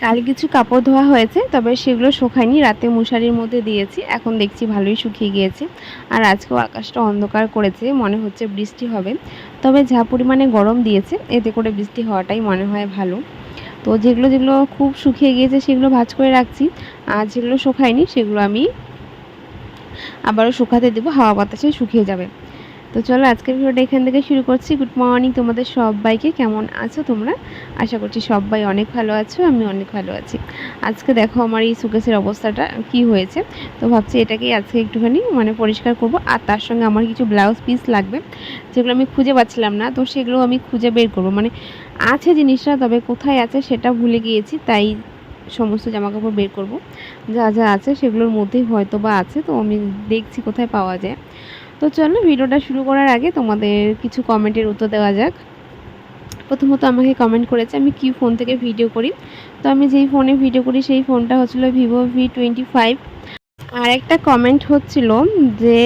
কাল কিছু কাপড় ধোয়া হয়েছে, তবে সেগুলো শুকায়নি, রাতে মশারির মধ্যে দিয়েছি, এখন দেখছি ভালোই শুকিয়ে গিয়েছে। আর আজকেও আকাশটা অন্ধকার করেছে, মনে হচ্ছে বৃষ্টি হবে। তবে যা পরিমাণে গরম দিয়েছে, এতে করে বৃষ্টি হওয়াটাই মনে হয় ভালো। তো যেগুলো যেগুলো খুব শুকিয়ে গিয়েছে সেগুলো ভাঁজ করে রাখছি, আর যেগুলো শুকায়নি সেগুলো আমি আবারও শুকাতে দেবো, হাওয়া বাতাসে শুকিয়ে যাবে। তো চলো আজকের ভিডিওটা এখান থেকে শুরু করছি। গুড মর্নিং তোমাদের সবাইকে, কেমন আছো তোমরা? আশা করছি সবাই অনেক ভালো আছো, আমি অনেক ভালো আছি। আজকে দেখো আমার এই সুকেসের অবস্থাটা কি হয়েছে। তো ভাবছি এটাকেই আজকে একটুখানি পরিষ্কার করব, আর তার সঙ্গে আমার কিছু ব্লাউজ পিস লাগবে, যেগুলো আমি খুঁজে পাচ্ছিলাম না, তো সেগুলো আমি খুঁজে বের করব। আছে জিনিসটা, তবে কোথায় আছে সেটা ভুলে গিয়েছি, তাই সমস্ত জামাকাপড় বের করব। যা যা আছে সেগুলোর মধ্যেই হয়তো বা আছে, তো আমি দেখছি কোথায় পাওয়া যায়। তো চলো ভিডিওটা শুরু করার আগে তোমাদের কিছু কমেন্টের উত্তর দেওয়া যাক। প্রথমত আমাকে কমেন্ট করেছে আমি কি ফোন থেকে ভিডিও করি। তো আমি যেই ফোনে ভিডিও করি সেই ফোনটা হচ্ছিল ভিভো V25। আর একটা কমেন্ট হচ্ছিল যে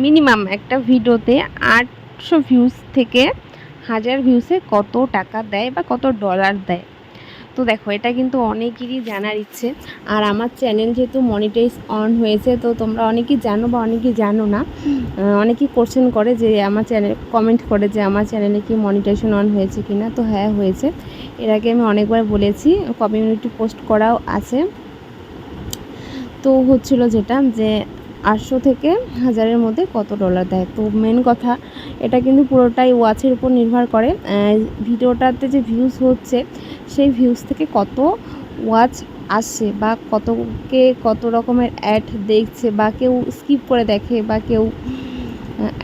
মিনিমাম একটা ভিডিওতে 800 ভিউজ থেকে 1000 ভিউসে কত টাকা দেয় বা কত ডলার দেয়। তো দেখো এটা কিন্তু অনেকেরই জানার ইচ্ছে। আর আমার চ্যানেল যেহেতু মনিটাইজ অন হয়েছে, তো তোমরা অনেকেই জানো বা অনেকেই জানো না। অনেকেই কোশ্চেন করে যে আমার চ্যানেল, কমেন্ট করে যে আমার চ্যানেলে কি মনিটাইজেশন অন হয়েছে কি না। তো হ্যাঁ হয়েছে, এর আগে আমি অনেকবার বলেছি, কমিউনিটি পোস্ট করাও আছে। তো হচ্ছিল যেটা যে 800 থেকে 1000-এর মধ্যে কত ডলার দেয়। তো মেন কথা, এটা কিন্তু পুরোটাই ওয়াচের উপর নির্ভর করে। ভিডিওটাতে যে ভিউজ হচ্ছে সেই ভিউজ থেকে কত ওয়াচ আসছে, বা কত রকমের অ্যাড দেখছে, বা কেউ স্কিপ করে দেখে, বা কেউ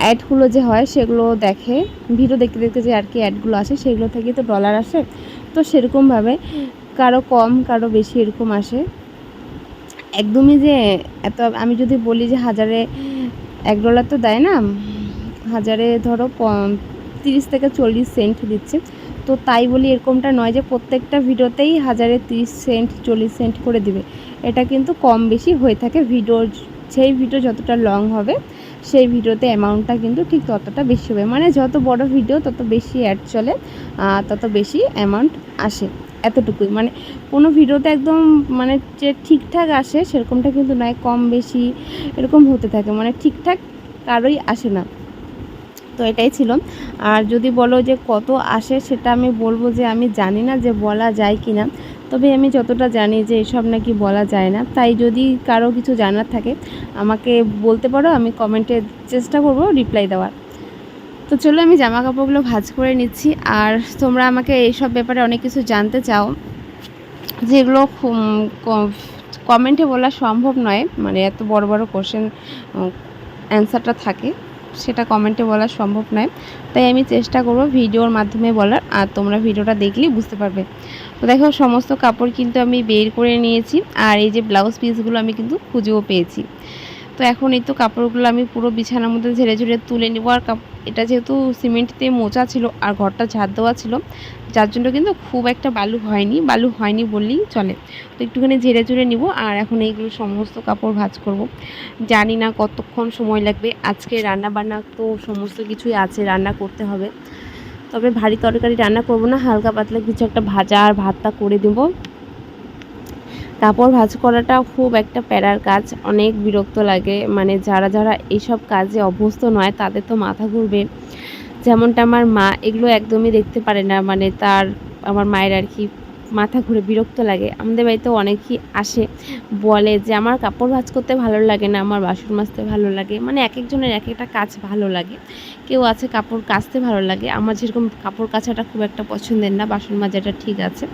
অ্যাডগুলো যে হয় সেগুলো দেখে, ভিডিও দেখতে দেখতে যে আর কি অ্যাডগুলো আসে সেগুলো থেকে তো ডলার আসে। তো সেরকমভাবে কারো কম কারো বেশি এরকম আসে। একদমই যে এত, আমি যদি বলি যে 1000-এ $1 তো দেয় না, 1000-এ ধরো 30 থেকে 40 সেন্ট দিচ্ছে। তো তাই বলি এরকমটা নয় যে প্রত্যেকটা ভিডিওতেই 1000-এ 30 সেন্ট 40 সেন্ট করে দিবে। এটা কিন্তু কম বেশি হয়ে থাকে, সেই ভিডিও যতটা লং হবে সেই ভিডিওতে অ্যামাউন্টটা কিন্তু ঠিক ততটা বেশি হবে। যত বড় ভিডিও তত বেশি অ্যাড চলে, তত বেশি অ্যামাউন্ট আসে, এতটুকুই। কোনো ভিডিওতে একদম যে ঠিকঠাক আসে সেরকমটা কিন্তু নয়, কম বেশি এরকম হতে থাকে, ঠিকঠাক কারোই আসে না। তো এটাই ছিল। আর যদি বলো যে কত আসে, সেটা আমি বলবো যে আমি জানি না যে বলা যায় কি না। তবে আমি যতটা জানি যে এসব নাকি বলা যায় না। তাই যদি কারো কিছু জানার থাকে আমাকে বলতে পারো, আমি কমেন্টে চেষ্টা করব রিপ্লাই দেওয়ার। তো চলো আমি জামা কাপড়গুলো ভাঁজ করে নিচ্ছি। আর তোমরা আমাকে এইসব ব্যাপারে অনেক কিছু জানতে চাও, যেগুলো কমেন্টে বলা সম্ভব নয়, এত বড় বড় কোশ্চেন অ্যান্সারটা থাকে, সেটা কমেন্টে বলা সম্ভব নয়। তাই আমি চেষ্টা করব ভিডিওর মাধ্যমে বলার, আর তোমরা ভিডিওটা দেখলেই বুঝতে পারবে। তো দেখো সমস্ত কাপড় কিন্তু আমি বের করে নিয়েছি, আর এই যে ব্লাউজ পিসগুলো আমি কিন্তু খুঁজেও পেয়েছি। তো এখন এই তো কাপড়গুলো আমি পুরো বিছানার মধ্যে ঝেড়ে ঝেড়ে তুলে নেবো। আর এটা যেহেতু সিমেন্ট দিয়ে মোচা ছিল আর ঘরটা ঝাড় দেওয়া ছিল, যার জন্য কিন্তু খুব একটা বালু হয়নি বললেই চলে। তো একটুখানি ঝেড়ে ঝুড়ে নিব। আর এখন এইগুলো সমস্ত কাপড় ভাঁজ করব। জানি না কতক্ষণ সময় লাগবে। আজকে রান্না বান্না তো সমস্ত কিছুই আছে, রান্না করতে হবে। তবে ভারী তরকারি রান্না করব না, হালকা পাতলা কিছু একটা ভাজা আর ভাতটা করে দেবো। কাপড় ভাঁজ করাটা খুব একটা প্যারার কাজ, অনেক বিরক্ত লাগে। যারা যারা এইসব কাজে অভ্যস্ত নয় তাদের তো মাথা ঘুরবে। যেমনটা আমার মা এগুলো একদমই দেখতে পারে না, আমার মায়ের আর কি মাথা ঘুরে বিরক্ত লাগে। আমাদের বাড়িতেও অনেকেই আসে, বলে যে আমার কাপড় ভাঁজ করতে ভালো লাগে না, আমার বাসন মাজতে ভালো লাগে। এক একজনের এক একটা কাজ ভালো লাগে। কেউ আছে কাপড় কাচতে ভালো লাগে, আমার যেরকম কাপড় কাচাটা খুব একটা পছন্দের না, বাসন মাজাটা ঠিক আছে।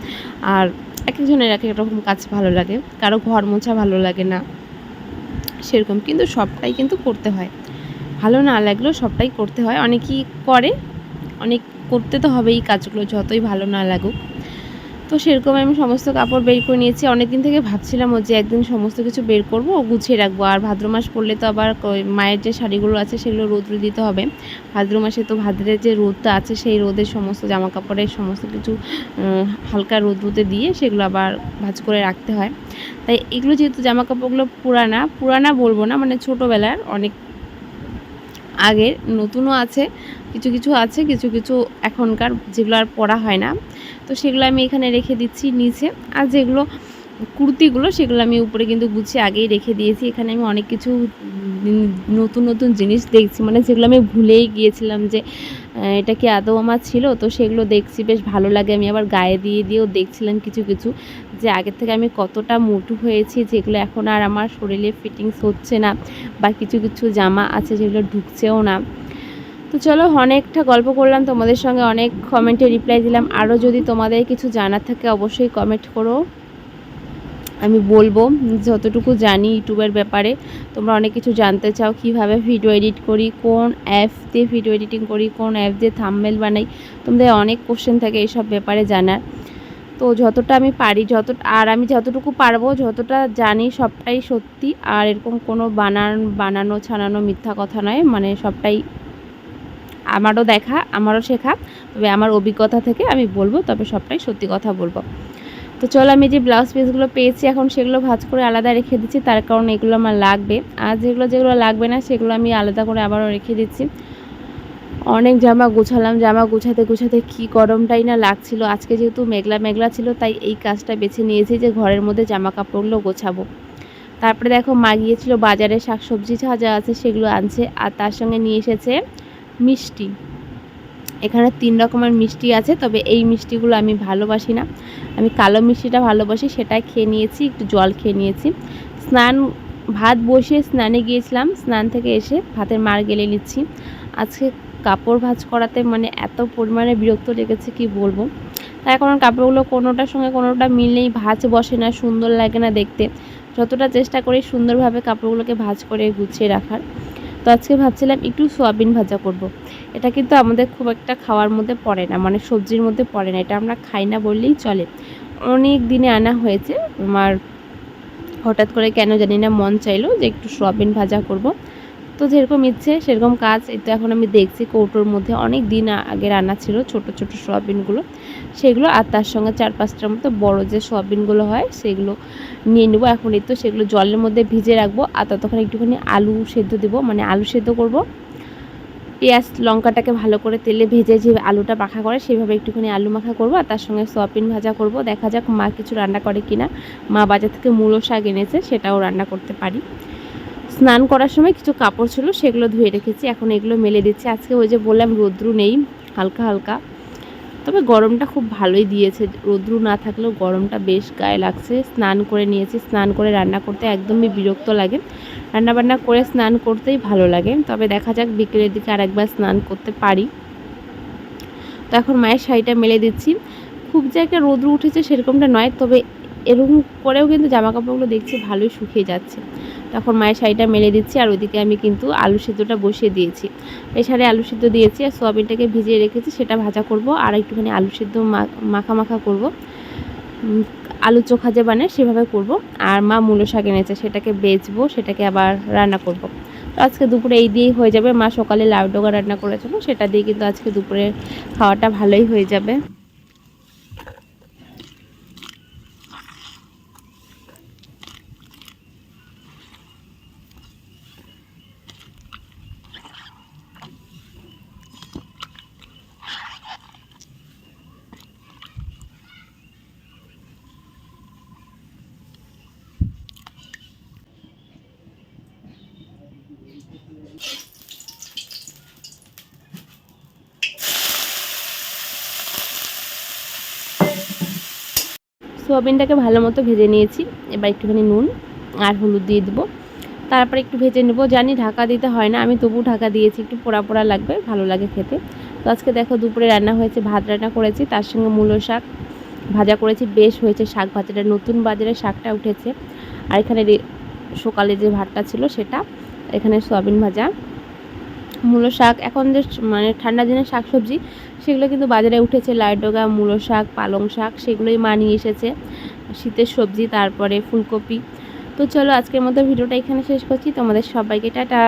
আর এক একজনের এক এক রকম কাজ ভালো লাগে, কারো ঘর মোছা ভালো লাগে না সেরকম। কিন্তু সবটাই কিন্তু করতে হয়, ভালো না লাগলেও সবটাই করতে হয়। অনেকেই করে, অনেক করতে তো হবেই কাজগুলো, যতই ভালো না লাগুক। তো সেরকম আমি সমস্ত কাপড় বের করে নিয়েছি। অনেক দিন থেকে ভাবছিলাম যে একদিন সমস্ত কিছু বের করব, গুছিয়ে রাখবো। আর ভাদ্র মাস পড়লে তো আবার মায়ের যে শাড়িগুলো আছে সেগুলো রোদ্রে দিতে হবে। ভাদ্র মাসে তো ভাদ্রের যে রোদটা আছে সেই রোদের সমস্ত জামা কাপড়ের সমস্ত কিছু হালকা রোদ্রুতে দিয়ে সেগুলো আবার ভাঁজ করে রাখতে হয়। তাই এগুলো যেহেতু জামা কাপড়গুলো পুরানা বলবো না, ছোটোবেলার অনেক আগের, নতুনও আছে কিছু কিছু আছে, কিছু কিছু এখনকার যেগুলো আর পরা হয় না, তো সেগুলো আমি এখানে রেখে দিচ্ছি নিচে। আর যেগুলো কুর্তিগুলো সেগুলো আমি উপরে কিন্তু গুছিয়ে আগেই রেখে দিয়েছি। এখানে আমি অনেক কিছু নতুন নতুন জিনিস দেখছি, মানে যেগুলো আমি ভুলেই গিয়েছিলাম যে এটা কি আদৌ আমার ছিল, তো সেগুলো দেখছি, বেশ ভালো লাগে। আমি আবার গায়ে দিয়েও দেখছিলাম কিছু কিছু, যে আগের থেকে আমি কতটা মোটু হয়েছি, যেগুলো এখন আর আমার শরীরে ফিটিংস হচ্ছে না, বা কিছু কিছু জামা আছে যেগুলো ঢুকছেও না। তো চলো, অনেকটা গল্প করলাম তোমাদের সঙ্গে, অনেক কমেন্টে রিপ্লাই দিলাম। আরও যদি তোমাদের কিছু জানার থাকে অবশ্যই কমেন্ট করো, আমি বলবো যতটুকু জানি ইউটিউবের ব্যাপারে। তোমরা অনেক কিছু জানতে চাও, কিভাবে ভিডিও এডিট করি, কোন অ্যাপ দিয়ে ভিডিও এডিটিং করি, কোন অ্যাপ দিয়ে থাম্বনেল বানাই, তোমাদের অনেক কোশ্চেন থাকে এইসব ব্যাপারে জানার। তো যতটা আমি পারি, আর আমি যতটুকু পারবো, যতটা জানি সবটাই সত্যি, আর এরকম কোনো বানানো ছানানো মিথ্যা কথা নয়, মানে সবটাই আমারও দেখা, আমারও শেখা, তবে আমার অভিজ্ঞতা থেকে আমি বলবো, তবে সবটাই সত্যি কথা বলবো। তো চলো, আমি যে ব্লাউজ পিসগুলো পেয়েছি এখন সেগুলো ভাঁজ করে আলাদা রেখে দিচ্ছি, তার কারণ এগুলো আমার লাগবে। আর যেগুলো লাগবে না সেগুলো আমি আলাদা করে আবারও রেখে দিচ্ছি। অনেক জামা গুছালাম, জামা গুছাতে কি গরমটাই না লাগছিল। আজকে যেহেতু মেঘলা মেঘলা ছিল, তাই এই কাজটা বেছে নিয়েছি যে ঘরের মধ্যে জামা কাপড়গুলো গোছাবো। তারপরে দেখো, মা গিয়েছিল বাজারে, শাকসবজি যা আছে সেগুলো আনছে, আর তার সঙ্গে নিয়ে এসেছে মিষ্টি। এখানে 3 রকমের মিষ্টি আছে, তবে এই মিষ্টিগুলো আমি ভালোবাসি না, আমি কালো মিষ্টিটা ভালোবাসি, সেটাই খেয়ে নিয়েছি, একটু জল খেয়ে নিয়েছি। ভাত বসিয়ে স্নানে গিয়েছিলাম, স্নান থেকে এসে ভাতের মার গেলে নিচ্ছি। আজকে কাপড় ভাঁজ করাতে মানে এত পরিমাণে বিরক্ত লেগেছে কি বলবো। তাই এখন কাপড়গুলো কোনোটার সঙ্গে কোনোটা মিললেই ভাঁজ বসে না, সুন্দর লাগে না দেখতে। যতটা চেষ্টা করি সুন্দরভাবে কাপড়গুলোকে ভাঁজ করে গুছিয়ে রাখার। তো আজকে ভাবছিলাম একটু সয়াবিন ভাজা করব। এটা কিন্তু আমাদের খুব একটা খাওয়ার মধ্যে পড়ে না, মানে সবজির মধ্যে পড়ে না, এটা আমরা খাই না বললেই চলে। অনেক দিনে আনা হয়েছে, আমার হঠাৎ করে কেন জানি না মন চাইলো যে একটু সয়াবিন ভাজা করব। তো যেরকম ইচ্ছে সেরকম কাজ। এই তো এখন আমি দেখছি কৌটোর মধ্যে অনেক দিন আগে রান্না ছিল ছোট ছোট সয়াবিনগুলো, সেগুলো, আর তার সঙ্গে 4-5টার মতো বড় যে সয়াবিনগুলো হয় সেগুলো নিয়ে নেবো। এখন এই তো সেগুলো জলের মধ্যে ভিজে রাখবো, আর ততক্ষণ একটুখানি আলু সেদ্ধ দেবো, মানে আলু সেদ্ধ করব। পেঁয়াজ লঙ্কাটাকে ভালো করে তেলে ভেজে যে আলুটা মাখা করে সেভাবে একটুখানি আলু মাখা করব, আর তার সঙ্গে সয়াবিন ভাজা করব। দেখা যাক মা কিছু রান্না করে কিনা। মা বাজার থেকে মূলো শাক এনেছে, সেটাও রান্না করতে পারি। স্নান করার সময় কিছু কাপড় ছিল সেগুলো ধুয়ে রেখেছি, এখন এগুলো মেলে দিচ্ছি। আজকে ওই যে বললাম রৌদ্রু নেই, হালকা হালকা, তবে গরমটা খুব ভালোই দিয়েছে। রৌদ্রু না থাকলেও গরমটা বেশ গায়ে লাগছে। স্নান করে নিয়েছি, স্নান করে রান্না করতে একদমই বিরক্ত লাগে, রান্নাবান্না করে স্নান করতেই ভালো লাগে। তবে দেখা যাক বিকেলের দিকে আরেকবার স্নান করতে পারি। তো এখন মায়ের শাড়িটা মেলে দিচ্ছি। খুব যে একটা রৌদ্র উঠেছে সেরকমটা নয়, তবে এরকম করেও কিন্তু জামা কাপড়গুলো দেখছি ভালোই শুকিয়ে যাচ্ছে। তখন মায়ের শাড়িটা মেলে দিচ্ছি, আর ওইদিকে আমি কিন্তু আলু সিদ্ধটা বসিয়ে দিয়েছি। প্রেসারে আলু সিদ্ধ দিয়েছি, আর সোয়াবিনটাকে ভিজিয়ে রেখেছি, সেটা ভাজা করব, আর একটুখানি আলু সিদ্ধ মাখা মাখা করব, আলু চোখা যে বানায় সেভাবে করব। আর মা মূলো শাক এনেছে, সেটাকে বেচবো, সেটাকে আবার রান্না করব। তো আজকে দুপুরে এই দিয়েই হয়ে যাবে। মা সকালে লাউ ডগা রান্না করেছিল, সেটা দিয়ে কিন্তু আজকে দুপুরে খাওয়াটা ভালোই হয়ে যাবে। সোয়াবিনটাকে ভালো মতো ভেজে নিয়েছি, এবার একটুখানি নুন আর হলুদ দিয়ে দেবো, তারপরে একটু ভেজে নেব। জানি ঢাকা দিতে হয় না, আমি তবু ঢাকা দিয়েছি, একটু পোড়া পোড়া লাগবে, ভালো লাগে খেতে। তো আজকে দেখো দুপুরে রান্না হয়েছে, ভাত রান্না করেছি, তার সঙ্গে মূলো শাক ভাজা করেছি, বেশ হয়েছে শাক ভাজাটা, নতুন বাজারে শাকটা উঠেছে। আর এখানে সকালে যে ভাতটা ছিল সেটা, এখানে সয়াবিন ভাজা, মূলো শাক। এখন যে মানে ঠান্ডা দিনের শাক সবজি সেগুলো কিন্তু বাজারে উঠেছে, লাই ডগা, মূলো শাক, পালং শাক, সেগুলোই মা নিয়ে এসেছে, শীতের সবজি, তারপরে ফুলকপি। তো চলো আজকের মতো ভিডিওটা এখানে শেষ করছি, তোমাদের সবাইকে টাটা।